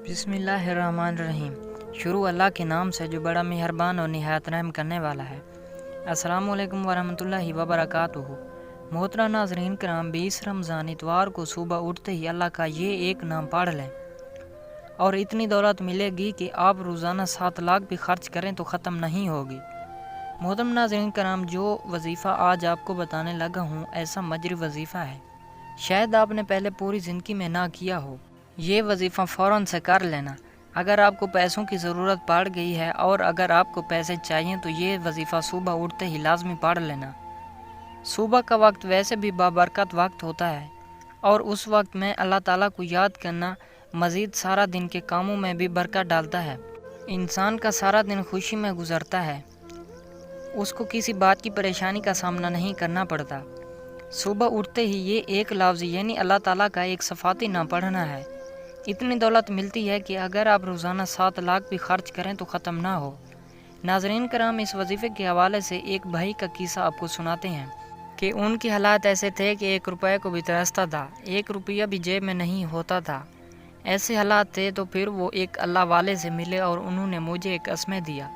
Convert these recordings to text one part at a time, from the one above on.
बिस्मिल्लाहिर्रहमानिर्रहीम। शुरू अल्लाह के नाम से जो बड़ा मेहरबान और निहायत रहम करने वाला है। अस्सलामु अलैकुम वरहमतुल्लाहि वबरकातुहू। मोहतरम नाज़रीन कराम, 20 रमज़ान इतवार को सुबह उठते ही अल्लाह का ये एक नाम पढ़ लें और इतनी दौलत मिलेगी कि आप रोज़ाना 7 लाख भी खर्च करें तो ख़त्म नहीं होगी। मोहतरम नाज़रीन कराम, जो वजीफ़ा आज आपको बताने लगा हूँ ऐसा मजरी वजीफ़ा है, शायद आपने पहले पूरी ज़िंदगी में ना किया हो। ये वजीफ़ा फ़ौरन से कर लेना। अगर आपको पैसों की ज़रूरत पड़ गई है और अगर आपको पैसे चाहिए तो ये वजीफ़ा सुबह उठते ही लाजमी पढ़ लेना। सुबह का वक्त वैसे भी बाबरकत वक्त होता है और उस वक्त में अल्लाह ताला को याद करना मज़ीद सारा दिन के कामों में भी बरकत डालता है। इंसान का सारा दिन खुशी में गुजरता है, उसको किसी बात की परेशानी का सामना नहीं करना पड़ता। सुबह उठते ही ये एक लफ्ज़ यानी अल्लाह ताला का एक सफ़ाती नाम पढ़ना है। इतनी दौलत मिलती है कि अगर आप रोज़ाना 7 लाख भी खर्च करें तो ख़त्म ना हो। नाज़रीन कराम, इस वजीफ़े के हवाले से एक भाई का किस्सा आपको सुनाते हैं कि उनके हालात ऐसे थे कि 1 रुपये को भी तरसता था, 1 रुपया भी जेब में नहीं होता था। ऐसे हालात थे तो फिर वो एक अल्लाह वाले से मिले और उन्होंने मुझे एक असमे दिया।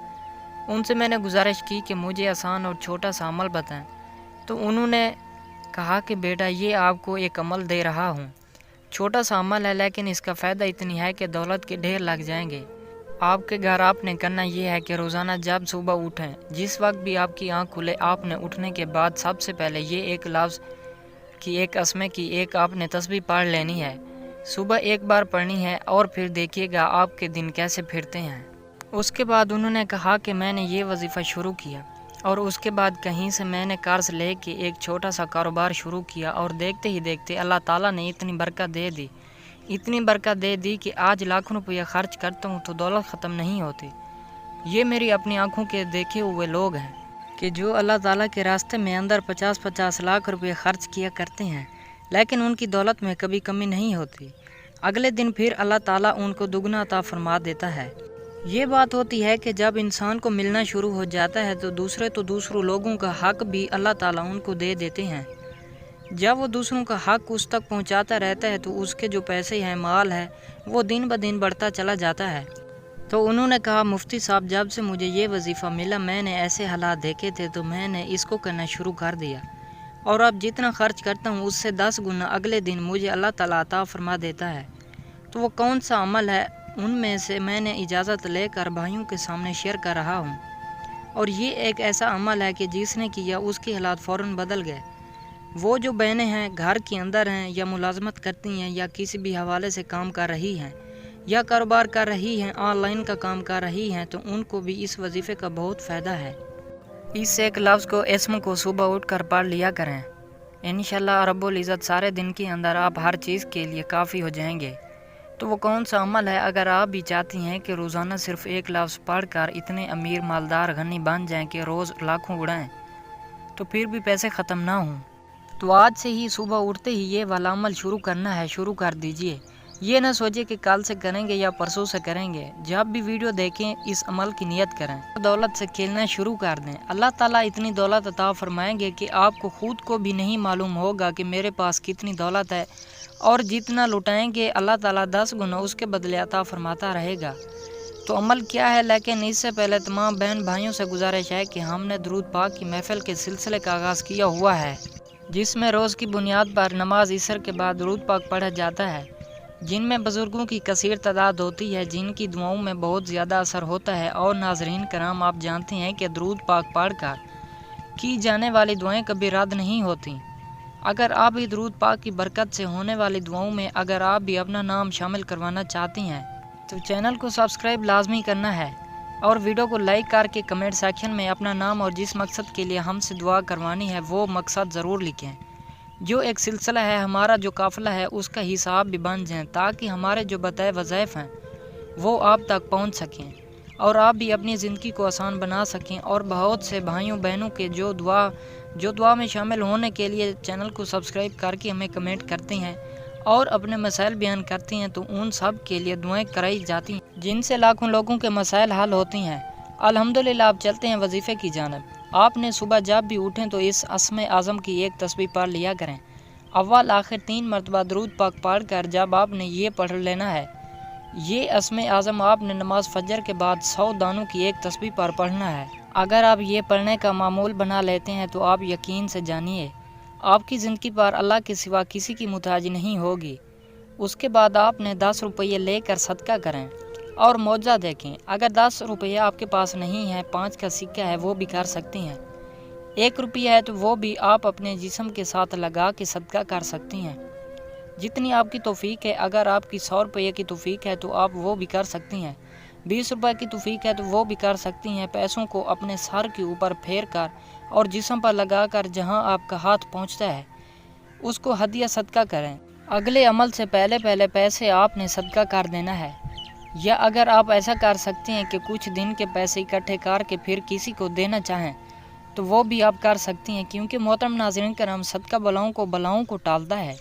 उनसे मैंने गुजारिश की कि मुझे आसान और छोटा सा अमल बताएं। तो उन्होंने कहा कि बेटा, ये आपको एक अमल दे रहा हूँ, छोटा सा अमल है लेकिन इसका फ़ायदा इतनी है कि दौलत के ढेर लग जाएंगे। आपके घर आपने करना ये है कि रोज़ाना जब सुबह उठें, जिस वक्त भी आपकी आँख खुले, आपने उठने के बाद सबसे पहले ये एक लफ्ज़ की एक असमे की एक आपने तस्बीह पढ़ लेनी है। सुबह एक बार पढ़नी है और फिर देखिएगा आपके दिन कैसे फिरते हैं। उसके बाद उन्होंने कहा कि मैंने ये वजीफ़ा शुरू किया और उसके बाद कहीं से मैंने कर्ज ले के एक छोटा सा कारोबार शुरू किया और देखते ही देखते अल्लाह ताला ने इतनी बरकत दे दी, इतनी बरकत दे दी कि आज लाखों रुपया खर्च करता हूँ तो दौलत ख़त्म नहीं होती। ये मेरी अपनी आंखों के देखे हुए लोग हैं कि जो अल्लाह ताला के रास्ते में अंदर 50-50 लाख रुपये खर्च किया करते हैं, लेकिन उनकी दौलत में कभी कमी नहीं होती। अगले दिन फिर अल्लाह ताला उनको दुगना अता फरमा देता है। ये बात होती है कि जब इंसान को मिलना शुरू हो जाता है तो दूसरों लोगों का हक भी अल्लाह ताला उनको दे देते हैं। जब वो दूसरों का हक उस तक पहुंचाता रहता है तो उसके जो पैसे हैं, माल है, वो दिन ब दिन बढ़ता चला जाता है। तो उन्होंने कहा, मुफ्ती साहब, जब से मुझे ये वजीफ़ा मिला मैंने ऐसे हालात देखे थे तो मैंने इसको करना शुरू कर दिया और अब जितना खर्च करता हूँ उससे 10 गुना अगले दिन मुझे अल्लाह ताला अता फरमा देता है। तो वो कौन सा अमल है, उनमें से मैंने इजाज़त लेकर भाइयों के सामने शेयर कर रहा हूँ। और ये एक ऐसा अमल है कि जिसने किया उसके हालात फ़ौरन बदल गए। वो जो बहनें हैं, घर के अंदर हैं या मुलाजमत करती हैं या किसी भी हवाले से काम कर रही हैं या कारोबार कर रही हैं, ऑनलाइन का काम कर रही हैं, तो उनको भी इस वजीफ़े का बहुत फ़ायदा है। इस एक लफ्ज़ को, इसम को सुबह उठ कर पढ़ लिया करें। इंशाअल्लाह रब्बुल इज़्ज़त सारे दिन के अंदर आप हर चीज़ के लिए काफ़ी हो जाएंगे। तो वो कौन सा अमल है? अगर आप भी चाहती हैं कि रोज़ाना सिर्फ़ एक लफ्ज़ पढ़कर इतने अमीर, मालदार, गनी बन जाएं कि रोज़ लाखों उड़ाएं तो फिर भी पैसे ख़त्म ना हों, तो आज से ही सुबह उठते ही ये वाला अमल शुरू करना है, शुरू कर दीजिए। ये ना सोचिए कि कल से करेंगे या परसों से करेंगे। जब भी वीडियो देखें इस अमल की नियत करें, दौलत से खेलना शुरू कर दें। अल्लाह ताला इतनी दौलत अता फरमाएंगे कि आपको खुद को भी नहीं मालूम होगा कि मेरे पास कितनी दौलत है, और जितना लुटाएंगे अल्लाह ताला 10 गुना उसके बदले अता फरमाता रहेगा। तो अमल क्या है? लेकिन इससे पहले तमाम बहन भाइयों से गुजारिश है कि हमने दरूद पाक की महफिल के सिलसिले का आगाज़ किया हुआ है, जिसमें रोज़ की बुनियाद पर नमाज इसर के बाद दरूद पाक पढ़ा जाता है, जिनमें बुज़ुर्गों की कसीर तादाद होती है, जिनकी दुआओं में बहुत ज़्यादा असर होता है। और नाज़रीन कराम, आप जानते हैं कि दरूद पाक पढ़कर की जाने वाली दुआएँ कभी रद्द नहीं होती। अगर आप भी दरूद पाक की बरकत से होने वाली दुआओं में अगर आप भी अपना नाम शामिल करवाना चाहती हैं तो चैनल को सब्सक्राइब लाजमी करना है और वीडियो को लाइक करके कमेंट सेक्शन में अपना नाम और जिस मकसद के लिए हमसे दुआ करवानी है वो मकसद ज़रूर लिखें। जो एक सिलसिला है, हमारा जो काफ़िला है, उसका हिसाब भी बन जाए ताकि हमारे जो बताए वज़ाइफ हैं वो आप तक पहुँच सकें और आप भी अपनी ज़िंदगी को आसान बना सकें। और बहुत से भाइयों बहनों के जो दुआ में शामिल होने के लिए चैनल को सब्सक्राइब करके हमें कमेंट करते हैं और अपने मसाइल बयान करते हैं, तो उन सब के लिए दुआएं कराई जाती हैं जिनसे लाखों लोगों के मसाइल हल होती हैं। अल्हम्दुलिल्लाह। आप चलते हैं वजीफ़े की जानब। आपने सुबह जब भी उठें तो इस अस्मे आज़म की एक तस्बीह पढ़ लिया करें। अव्वल आखिर 3 मरतबा दरूद पाक पढ़ कर जब आपने ये पढ़ लेना है, یہ اسم اعظم آپ نے نماز فجر کے بعد 100 دانوں کی ایک تسبیح پر پڑھنا ہے۔ اگر آپ یہ پڑھنے کا معمول بنا لیتے ہیں تو آپ یقین سے جانیے آپ کی زندگی پر اللہ کے سوا کسی کی محتاجی نہیں ہوگی۔ اس کے بعد آپ نے 10 روپیے لے کر صدقہ کریں اور معجزہ دیکھیں۔ اگر 10 روپیہ آپ کے پاس نہیں ہے، 5 کا سکہ ہے وہ بھی کر سکتی ہیں۔ 1 روپیہ ہے تو وہ بھی آپ اپنے جسم کے ساتھ لگا کے صدقہ کر سکتی ہیں۔ جتنی آپ کی توفیق ہے، اگر آپ کی 100 روپے کی توفیق ہے تو آپ وہ بھی کر سکتی ہیں۔ 20 روپے کی توفیق ہے تو وہ بھی کر سکتی ہیں۔ پیسوں کو اپنے سر کے اوپر پھیر کر اور جسم پر لگا کر جہاں آپ کا ہاتھ پہنچتا ہے اس کو ہدیہ صدقہ کریں۔ اگلے عمل سے پہلے پیسے آپ نے صدقہ کر دینا ہے، یا اگر آپ ایسا کر سکتے ہیں کہ کچھ دن کے پیسے اکٹھے کر کے پھر کسی کو دینا چاہیں تو وہ بھی آپ کر سکتی ہیں، کیونکہ محترم ناظرین کرام صدقہ بلاؤں کو ٹالتا ہے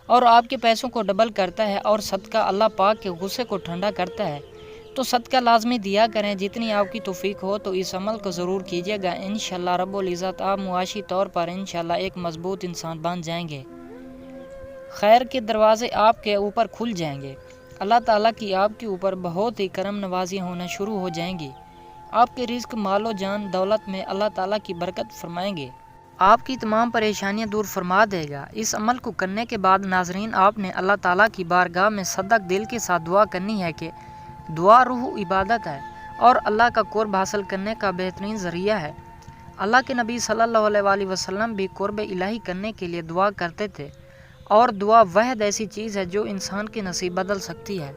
اور آپ کے پیسوں کو ڈبل کرتا ہے، اور صدقہ اللہ پاک کے غصے کو ٹھنڈا کرتا ہے۔ تو صدقہ لازمی دیا کریں جتنی آپ کی توفیق ہو، تو اس عمل کو ضرور کیجیے گا۔ انشاءاللہ رب العزت آپ معاشی طور پر انشاءاللہ ایک مضبوط انسان بن جائیں گے۔ خیر کے دروازے آپ کے اوپر کھل جائیں گے۔ اللہ تعالیٰ کی آپ کے اوپر بہت ہی کرم نوازیاں ہونا شروع ہو جائیں گی۔ آپ کے رزق، مال و جان، دولت میں اللہ تعالیٰ کی برکت فرمائیں گے۔ آپ کی تمام پریشانیاں دور فرما دے گا۔ اس عمل کو کرنے کے بعد ناظرین آپ نے اللہ تعالیٰ کی بارگاہ میں صدق دل کے ساتھ دعا کرنی ہے کہ دعا روح عبادت ہے اور اللہ کا قرب حاصل کرنے کا بہترین ذریعہ ہے۔ اللہ کے نبی صلی اللہ علیہ وآلہ وسلم بھی قرب الہی کرنے کے لیے دعا کرتے تھے، اور دعا واحد ایسی چیز ہے جو انسان کے نصیب بدل سکتی ہے۔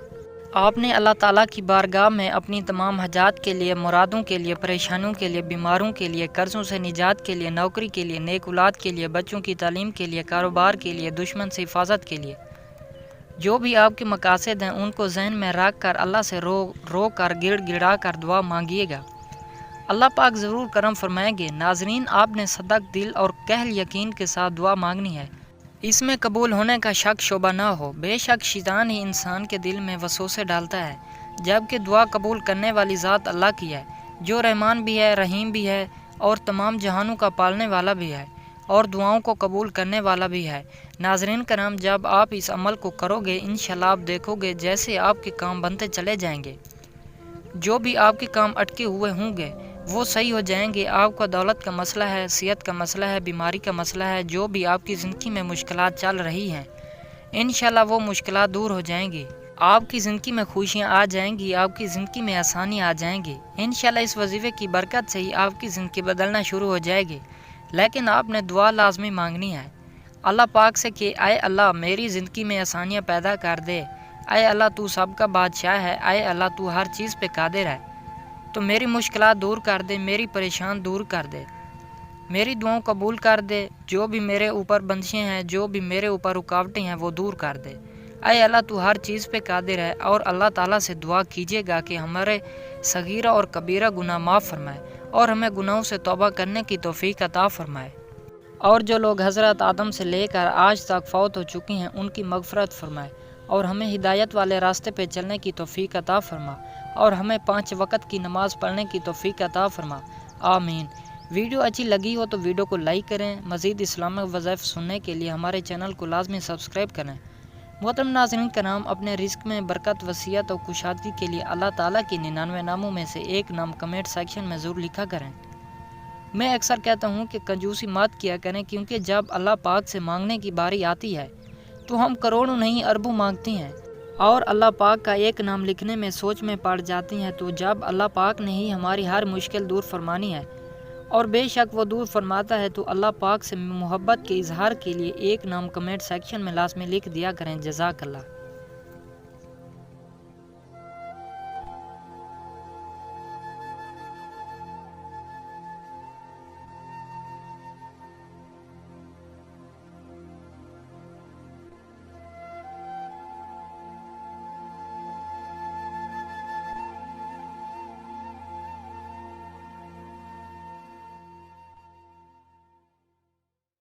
آپ نے اللہ تعالیٰ کی بارگاہ میں اپنی تمام حاجات کے لیے، مرادوں کے لیے، پریشانیوں کے لیے، بیماروں کے لیے، قرضوں سے نجات کے لیے، نوکری کے لیے، نیک اولاد کے لیے، بچوں کی تعلیم کے لیے، کاروبار کے لیے، دشمن سے حفاظت کے لیے، جو بھی آپ کے مقاصد ہیں ان کو ذہن میں رکھ کر اللہ سے رو کر گڑ گڑا کر دعا مانگیے گا۔ اللہ پاک ضرور کرم فرمائیں گے۔ ناظرین آپ نے صدق دل اور کہل یقین کے ساتھ دعا مانگنی ہے، اس میں قبول ہونے کا شک شبہ نہ ہو۔ بے شک شیطان ہی انسان کے دل میں وسوسے ڈالتا ہے، جبکہ دعا قبول کرنے والی ذات اللہ کی ہے، جو رحمان بھی ہے، رحیم بھی ہے، اور تمام جہانوں کا پالنے والا بھی ہے، اور دعاؤں کو قبول کرنے والا بھی ہے۔ ناظرین کرام جب آپ اس عمل کو کرو گے انشاءاللہ آپ دیکھو گے جیسے آپ کے کام بنتے چلے جائیں گے۔ جو بھی آپ کے کام اٹکے ہوئے ہوں گے وہ صحیح ہو جائیں گے۔ آپ کا دولت کا مسئلہ ہے، صحت کا مسئلہ ہے، بیماری کا مسئلہ ہے، جو بھی آپ کی زندگی میں مشکلات چل رہی ہیں انشاءاللہ وہ مشکلات دور ہو جائیں گی۔ آپ کی زندگی میں خوشیاں آ جائیں گی، آپ کی زندگی میں آسانی آ جائیں گی۔ انشاءاللہ اس وظیفے کی برکت سے ہی آپ کی زندگی بدلنا شروع ہو جائے گی۔ لیکن آپ نے دعا لازمی مانگنی ہے اللہ پاک سے کہ اے اللہ میری زندگی میں آسانیاں پیدا کر دے، اے اللہ تو سب کا بادشاہ ہے، اے اللہ تو ہر چیز پہ قادر ہے، تو میری مشکلات دور کر دے، میری پریشان دور کر دے، میری دعاؤں قبول کر دے، جو بھی میرے اوپر بندشیں ہیں، جو بھی میرے اوپر رکاوٹیں ہیں وہ دور کر دے۔ اے اللہ تو ہر چیز پہ قادر ہے۔ اور اللہ تعالیٰ سے دعا کیجیے گا کہ ہمارے صغیرہ اور کبیرہ گناہ معاف فرمائے اور ہمیں گناہوں سے توبہ کرنے کی توفیق عطا فرمائے، اور جو لوگ حضرت آدم سے لے کر آج تک فوت ہو چکے ہیں ان کی مغفرت فرمائے، اور ہمیں ہدایت والے راستے پہ چلنے کی توفیق عطا فرما، اور ہمیں 5 وقت کی نماز پڑھنے کی توفیق عطا فرما، آمین۔ ویڈیو اچھی لگی ہو تو ویڈیو کو لائک کریں۔ مزید اسلامک وظائف سننے کے لیے ہمارے چینل کو لازمی سبسکرائب کریں۔ محترم ناظرین کرام اپنے رزق میں برکت، وسعت اور کشادگی کے لیے اللہ تعالیٰ کے 99 ناموں میں سے ایک نام کمنٹ سیکشن میں ضرور لکھا کریں۔ میں اکثر کہتا ہوں کہ کنجوسی مت کیا کریں، کیونکہ جب اللہ پاک سے مانگنے کی باری آتی ہے تو ہم کروڑوں نہیں اربوں مانگتے ہیں، اور اللہ پاک کا ایک نام لکھنے میں سوچ میں پڑ جاتی ہیں۔ تو جب اللہ پاک نے ہی ہماری ہر مشکل دور فرمانی ہے، اور بے شک وہ دور فرماتا ہے، تو اللہ پاک سے محبت کے اظہار کے لیے ایک نام کمنٹ سیکشن میں لازمی لکھ دیا کریں۔ جزاک اللہ۔